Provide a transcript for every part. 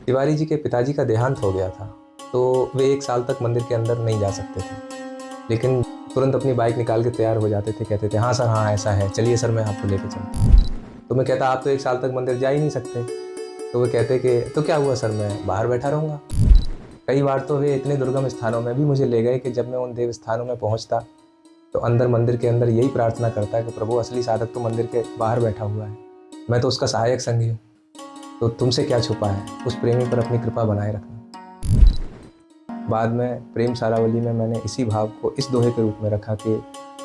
तिवारी जी के पिताजी का देहांत हो गया था, तो वे 1 साल तक मंदिर के अंदर नहीं जा सकते थे। लेकिन तुरंत अपनी बाइक निकाल के तैयार हो जाते थे, कहते थे, "हाँ सर, हाँ ऐसा है, चलिए सर मैं आपको लेके चलता हूँ।" तो मैं कहता, "आप तो 1 साल तक मंदिर जा ही नहीं सकते।" तो वो कहते कि, "तो क्या हुआ सर, मैं बाहर बैठा रहूँगा।" कई बार तो वे इतने दुर्गम स्थानों में भी मुझे ले गए कि जब मैं उन देव स्थानों में पहुँचता, तो अंदर मंदिर के अंदर यही प्रार्थना करता कि प्रभु, असली साधक तो मंदिर के बाहर बैठा हुआ है, मैं तो उसका सहायक संगी हूँ, तो तुमसे क्या छुपा है, उस प्रेमी पर अपनी कृपा बनाए रखना। बाद में प्रेम सारावली में मैंने इसी भाव को इस दोहे के रूप में रखा कि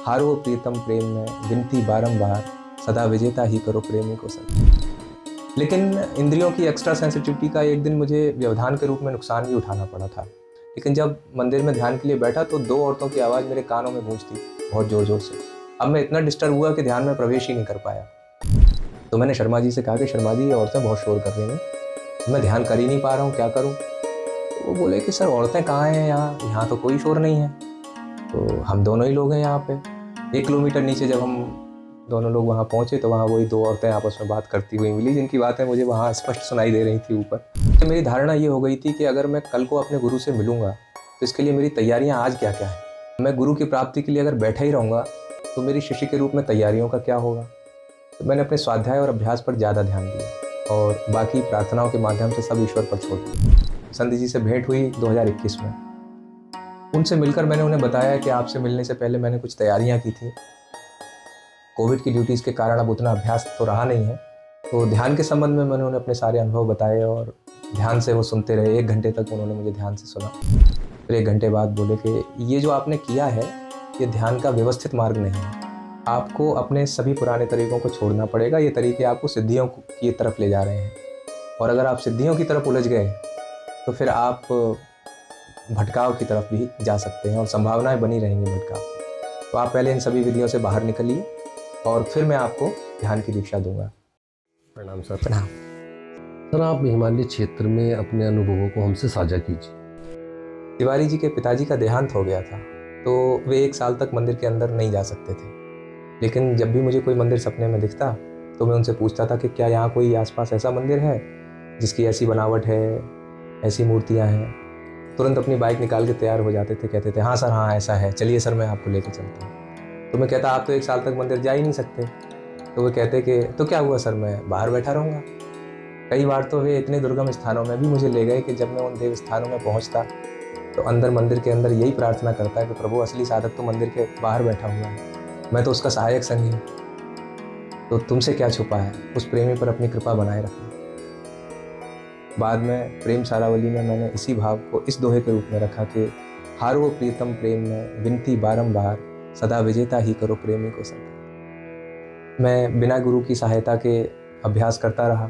हारो प्रीतम प्रेम में विनती बारंबार, सदा विजेता ही करो प्रेमी को सर। लेकिन इंद्रियों की एक्स्ट्रा सेंसिटिविटी का एक दिन मुझे व्यवधान के रूप में नुकसान भी उठाना पड़ा था। लेकिन जब मंदिर में ध्यान के लिए बैठा तो 2 औरतों की आवाज़ मेरे कानों में गूंजती, बहुत ज़ोर ज़ोर से। अब मैं इतना डिस्टर्ब हुआ कि ध्यान में प्रवेश ही नहीं कर पाया। तो मैंने शर्मा जी से कहा कि शर्मा जी, ये औरतें बहुत शोर कर रही हैं, मैं ध्यान कर ही नहीं पा रहा हूँ, क्या करूँ? तो वो बोले कि सर, औरतें कहाँ हैं यहाँ, यहाँ तो कोई शोर नहीं है। तो हम दोनों ही लोग हैं यहाँ पे। 1 किलोमीटर नीचे जब हम दोनों लोग वहाँ पहुँचे तो वहाँ वही 2 औरतें आपस में बात करती हुई मिली, जिनकी बातें मुझे वहाँ स्पष्ट सुनाई दे रही थी ऊपर। तो मेरी धारणा ये हो गई थी कि अगर मैं कल को अपने गुरु से मिलूँगा तो इसके लिए मेरी तैयारियाँ आज क्या-क्या हैं। मैं गुरु की प्राप्ति के लिए अगर बैठा ही रहूँगा तो मेरी शिष्य के रूप में तैयारियों का क्या होगा। तो मैंने अपने स्वाध्याय और अभ्यास पर ज़्यादा ध्यान दिया और बाकी प्रार्थनाओं के माध्यम से सब ईश्वर पर छोड़ दिया। संत जी से भेंट हुई 2021 में। उनसे मिलकर मैंने उन्हें बताया कि आपसे मिलने से पहले मैंने कुछ तैयारियां की थी। कोविड की ड्यूटीज़ के कारण अब उतना अभ्यास तो रहा नहीं है। तो ध्यान के संबंध में मैंने उन्हें अपने सारे अनुभव बताए और ध्यान से वो सुनते रहे। 1 घंटे तक उन्होंने मुझे ध्यान से सुना। फिर 1 घंटे बाद बोले कि ये जो आपने किया है, ये ध्यान का व्यवस्थित मार्ग नहीं है। आपको अपने सभी पुराने तरीकों को छोड़ना पड़ेगा। ये तरीके आपको सिद्धियों की तरफ ले जा रहे हैं और अगर आप सिद्धियों की तरफ उलझ गए तो फिर आप भटकाव की तरफ भी जा सकते हैं और संभावनाएं बनी रहेंगी भटकाव की। तो आप पहले इन सभी विधियों से बाहर निकलिए और फिर मैं आपको ध्यान की दीक्षा दूंगा। प्रणाम सर। प्रणाम। सर, आप हिमालय क्षेत्र में अपने अनुभवों को हमसे साझा कीजिए। तिवारी जी के पिताजी का देहांत हो गया था, तो वे 1 साल तक मंदिर के अंदर नहीं जा सकते थे। लेकिन जब भी मुझे कोई मंदिर सपने में दिखता तो मैं उनसे पूछता था कि क्या यहाँ कोई आसपास ऐसा मंदिर है जिसकी ऐसी बनावट है, ऐसी मूर्तियाँ हैं। तुरंत अपनी बाइक निकाल के तैयार हो जाते थे, कहते थे, "हाँ सर, हाँ ऐसा है, चलिए सर मैं आपको लेके चलता हूँ।" तो मैं कहता, "आप तो 1 साल तक मंदिर जा ही नहीं सकते।" तो वो कहते कि, "तो क्या हुआ सर, मैं बाहर बैठा रहूँगा।" कई बार तो वे इतने दुर्गम स्थानों में भी मुझे ले गए कि जब मैं उन देव स्थानों में पहुँचता तो अंदर मंदिर के अंदर यही प्रार्थना करता कि प्रभु, असली साधक तो मंदिर के बाहर बैठा हुआ है, मैं तो उसका सहायक संगी हूँ, तो तुमसे क्या छुपा है, उस प्रेमी पर अपनी कृपा बनाए रखना। बाद में प्रेम सारावली में मैंने इसी भाव को इस दोहे के रूप में रखा कि हारो प्रीतम प्रेम में विनती बारंबार, सदा विजेता ही करो प्रेमी को सर। मैं बिना गुरु की सहायता के अभ्यास करता रहा।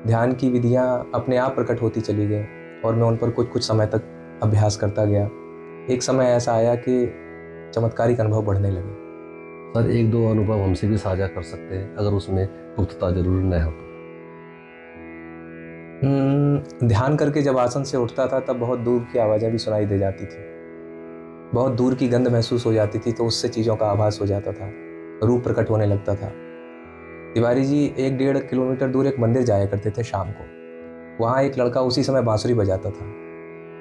ध्यान की विधियां अपने आप प्रकट होती चली गई और मैं उन पर कुछ समय तक अभ्यास करता गया। एक समय ऐसा आया कि चमत्कारिक अनुभव बढ़ने लगे। सर, 1-2 अनुभव हमसे भी साझा कर सकते हैं अगर उसमें पुख्तता जरूरी न हो तो। ध्यान करके जब आसन से उठता था तब बहुत दूर की आवाज़ें भी सुनाई दे जाती थी, बहुत दूर की गंध महसूस हो जाती थी, तो उससे चीज़ों का आभास हो जाता था, रूप प्रकट होने लगता था। तिवारी जी 1-1.5 किलोमीटर दूर एक मंदिर जाया करते थे शाम को। वहाँ एक लड़का उसी समय बांसुरी बजाता था,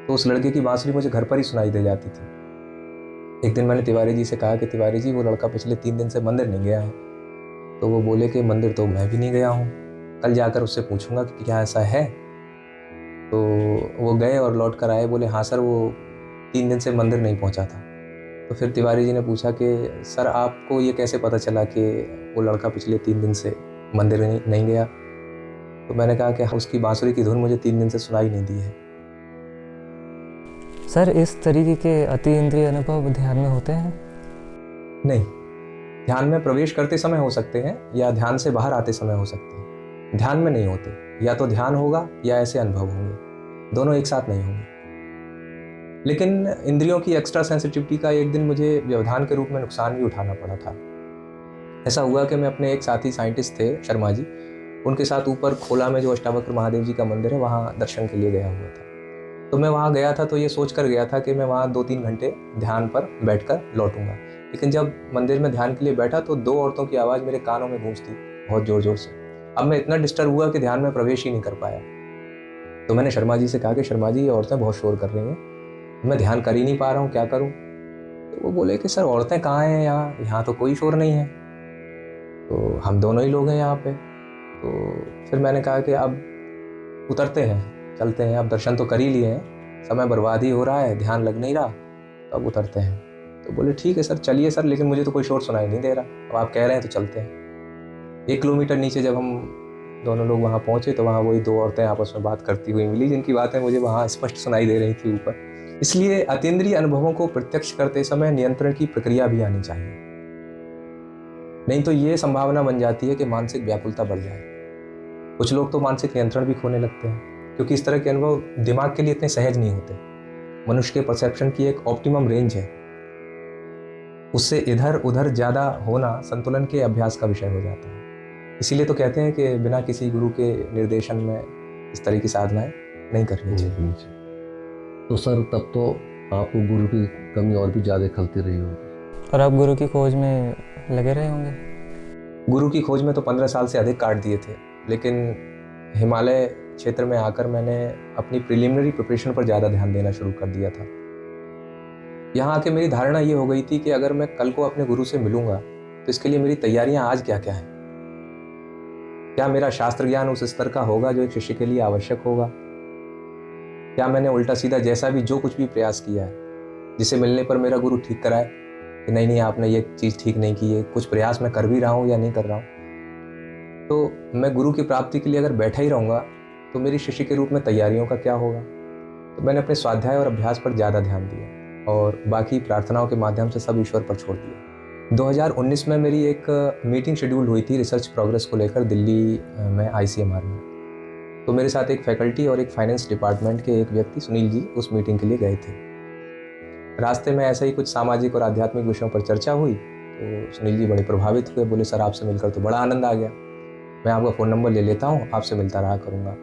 तो उस लड़के की बांसुरी मुझे घर पर ही सुनाई दे जाती थी। एक दिन मैंने तिवारी जी से कहा कि तिवारी जी, वो लड़का पिछले 3 दिन से मंदिर नहीं गया है। तो वो बोले कि मंदिर तो मैं भी नहीं गया हूँ, कल जाकर उससे पूछूंगा कि क्या ऐसा है। तो वो गए और लौट कर आए, बोले हाँ सर, वो 3 दिन से मंदिर नहीं पहुँचा था। तो फिर तिवारी जी ने पूछा कि सर, आपको ये कैसे पता चला कि वो लड़का पिछले 3 दिन से मंदिर नहीं गया। तो मैंने कहा कि उसकी बांसुरी की धुन मुझे 3 दिन से सुनाई नहीं दी है। सर, इस तरीके के अति इंद्रिय अनुभव ध्यान में होते हैं? नहीं, ध्यान में प्रवेश करते समय हो सकते हैं या ध्यान से बाहर आते समय हो सकते हैं। ध्यान में नहीं होते, या तो ध्यान होगा या ऐसे अनुभव होंगे, दोनों एक साथ नहीं होंगे। लेकिन इंद्रियों की एक्स्ट्रा सेंसिटिविटी का एक दिन मुझे व्यवधान के रूप में नुकसान भी उठाना पड़ा था। ऐसा हुआ कि मैं अपने एक साथी साइंटिस्ट थे, शर्मा जी, उनके साथ ऊपर खोला में जो अष्टावक्र महादेव जी का मंदिर है, वहाँ दर्शन के लिए गया हुआ था। तो मैं वहाँ गया था तो ये सोच कर गया था कि मैं वहाँ 2-3 घंटे ध्यान पर बैठकर लौटूंगा। लेकिन जब मंदिर में ध्यान के लिए बैठा तो 2 औरतों की आवाज़ मेरे कानों में गूंजती, बहुत ज़ोर ज़ोर से। अब मैं इतना डिस्टर्ब हुआ कि ध्यान में प्रवेश ही नहीं कर पाया। तो मैंने शर्मा जी से कहा कि शर्मा जी, औरतें बहुत शोर कर रही हैं, मैं ध्यान कर ही नहीं पा रहा हूँ, क्या करूँ? तो वो बोले कि सर औरतें कहाँ हैं यहाँ, यहाँ तो कोई शोर नहीं है, तो हम दोनों ही लोग हैं यहाँ पे। तो फिर मैंने कहा कि अब उतरते हैं, चलते हैं, अब दर्शन तो कर ही लिए हैं, समय बर्बाद ही हो रहा है, ध्यान लग नहीं रहा, तो अब उतरते हैं। तो बोले ठीक है सर, चलिए सर, लेकिन मुझे तो कोई शोर सुनाई नहीं दे रहा, अब आप कह रहे हैं तो चलते हैं। 1 किलोमीटर नीचे जब हम दोनों लोग वहाँ पहुँचे तो वहाँ वही 2 औरतें आपस में बात करती हुई मिली, जिनकी बातें मुझे वहाँ स्पष्ट सुनाई दे रही थी ऊपर। इसलिए अतीन्द्रिय अनुभवों को प्रत्यक्ष करते समय नियंत्रण की प्रक्रिया भी आनी चाहिए, नहीं तो ये संभावना बन जाती है कि मानसिक व्याकुलता बढ़ जाए। कुछ लोग तो मानसिक नियंत्रण भी खोने लगते हैं, क्योंकि इस तरह के अनुभव दिमाग के लिए इतने सहज नहीं होते। मनुष्य के परसेप्शन की एक ऑप्टिमम रेंज है, उससे इधर उधर ज़्यादा होना संतुलन के अभ्यास का विषय हो जाता है। इसीलिए तो कहते हैं कि बिना किसी गुरु के निर्देशन में इस तरह की साधनाएं नहीं करनी चाहिए। तो सर तब तो आपको गुरु की कमी और भी ज़्यादा खलती रही होगी। और आप गुरु की खोज में लगे रहे होंगे? गुरु की खोज में तो 15 साल से अधिक काट दिए थे, लेकिन हिमालय क्षेत्र में आकर मैंने अपनी प्रिलिमिनरी प्रिपरेशन पर ज़्यादा ध्यान देना शुरू कर दिया था। यहाँ आके मेरी धारणा ये हो गई थी कि अगर मैं कल को अपने गुरु से मिलूंगा तो इसके लिए मेरी तैयारियां आज क्या क्या हैं। क्या मेरा शास्त्र ज्ञान उस स्तर का होगा जो एक शिष्य के लिए आवश्यक होगा? क्या मैंने उल्टा सीधा जैसा भी जो कुछ भी प्रयास किया है, जिसे मिलने पर मेरा गुरु ठीक कराए कि नहीं आपने ये चीज़ ठीक नहीं की है, कुछ प्रयास मैं कर भी रहा हूँ या नहीं कर रहा हूँ, तो मैं गुरु की प्राप्ति के लिए अगर बैठा ही रहूँगा तो मेरी शिष्य के रूप में तैयारियों का क्या होगा? तो मैंने अपने स्वाध्याय और अभ्यास पर ज़्यादा ध्यान दिया और बाकी प्रार्थनाओं के माध्यम से सब ईश्वर पर छोड़ दिया। 2019 में मेरी एक मीटिंग शेड्यूल हुई थी रिसर्च प्रोग्रेस को लेकर दिल्ली में ICMR में। तो मेरे साथ एक फैकल्टी और एक फाइनेंस डिपार्टमेंट के एक व्यक्ति सुनील जी उस मीटिंग के लिए गए थे। रास्ते में ऐसा ही कुछ सामाजिक और आध्यात्मिक विषयों पर चर्चा हुई तो सुनील जी बड़े प्रभावित हुए, बोले सर आपसे मिलकर तो बड़ा आनंद आ गया, मैं आपका फ़ोन नंबर ले लेता हूँ, आपसे मिलता रहा करूँगा,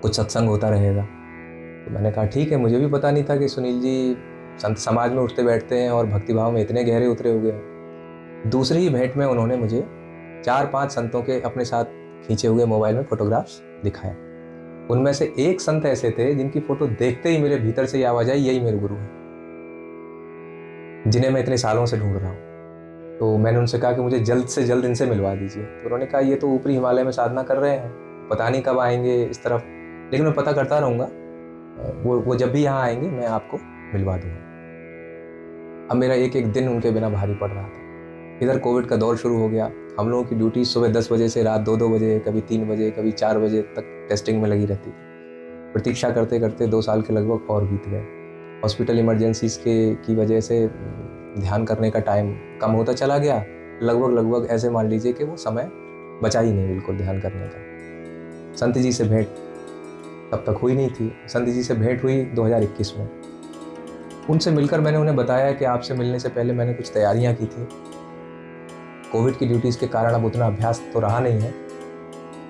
कुछ सत्संग होता रहेगा। तो मैंने कहा ठीक है, मुझे भी पता नहीं था कि सुनील जी संत समाज में उठते बैठते हैं और भक्तिभाव में इतने गहरे उतरे हुए हैं। दूसरी ही भेंट में उन्होंने मुझे 4-5 संतों के अपने साथ खींचे हुए मोबाइल में फोटोग्राफ्स दिखाए। उनमें से एक संत ऐसे थे जिनकी फोटो देखते ही मेरे भीतर से ये आवाज़ आई, यही मेरे गुरु हैं, जिन्हें मैं इतने सालों से ढूंढ रहा हूँ। तो मैंने उनसे कहा कि मुझे जल्द से जल्द इनसे मिलवा दीजिए। तो उन्होंने कहा ये तो ऊपरी हिमालय में साधना कर रहे हैं, पता नहीं कब आएंगे इस तरफ, लेकिन मैं पता करता रहूँगा, वो जब भी यहाँ आएंगे मैं आपको मिलवा दूँगा। अब मेरा एक एक दिन उनके बिना भारी पड़ रहा था। इधर कोविड का दौर शुरू हो गया, हम लोगों की ड्यूटी सुबह 10 बजे से रात 2-2 बजे, कभी 3 बजे, कभी 4 बजे तक टेस्टिंग में लगी रहती थी। प्रतीक्षा करते करते 2 साल के लगभग और बीत गए। हॉस्पिटल इमरजेंसीज की वजह से ध्यान करने का टाइम कम होता चला गया, लगभग ऐसे मान लीजिए कि वो समय बचा ही नहीं बिल्कुल ध्यान करने का। संत जी से भेंट तब तक हुई नहीं थी। संत जी से भेंट हुई 2021 में। उनसे मिलकर मैंने उन्हें बताया कि आपसे मिलने से पहले मैंने कुछ तैयारियां की थी, कोविड की ड्यूटीज़ के कारण अब उतना अभ्यास तो रहा नहीं है।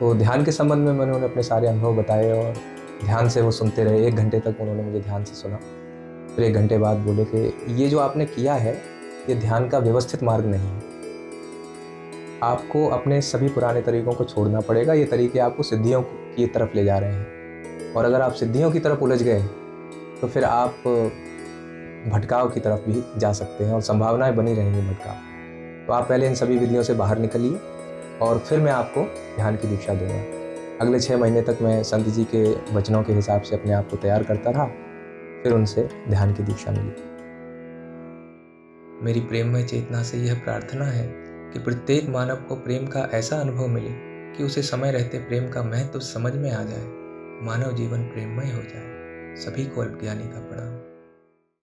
तो ध्यान के संबंध में मैंने उन्हें अपने सारे अनुभव बताए और ध्यान से वो सुनते रहे। 1 घंटे तक उन्होंने मुझे ध्यान से सुना। फिर 1 घंटे बाद बोले कि ये जो आपने किया है ये ध्यान का व्यवस्थित मार्ग नहीं है, आपको अपने सभी पुराने तरीकों को छोड़ना पड़ेगा। ये तरीके आपको सिद्धियों की तरफ ले जा रहे हैं, और अगर आप सिद्धियों की तरफ उलझ गए तो फिर आप भटकाव की तरफ भी जा सकते हैं और संभावनाएं बनी रहेंगी भटकाव। तो आप पहले इन सभी विधियों से बाहर निकलिए और फिर मैं आपको ध्यान की दीक्षा दूंगा। अगले 6 महीने तक मैं संत जी के वचनों के हिसाब से अपने आप को तैयार करता रहा, फिर उनसे ध्यान की दीक्षा मिली। मेरी प्रेममय चेतना से यह प्रार्थना है कि प्रत्येक मानव को प्रेम का ऐसा अनुभव मिले कि उसे समय रहते प्रेम का महत्व समझ में आ जाए, मानव जीवन प्रेममय हो जाए। सभी को अल्पज्ञानी का प्रणाम।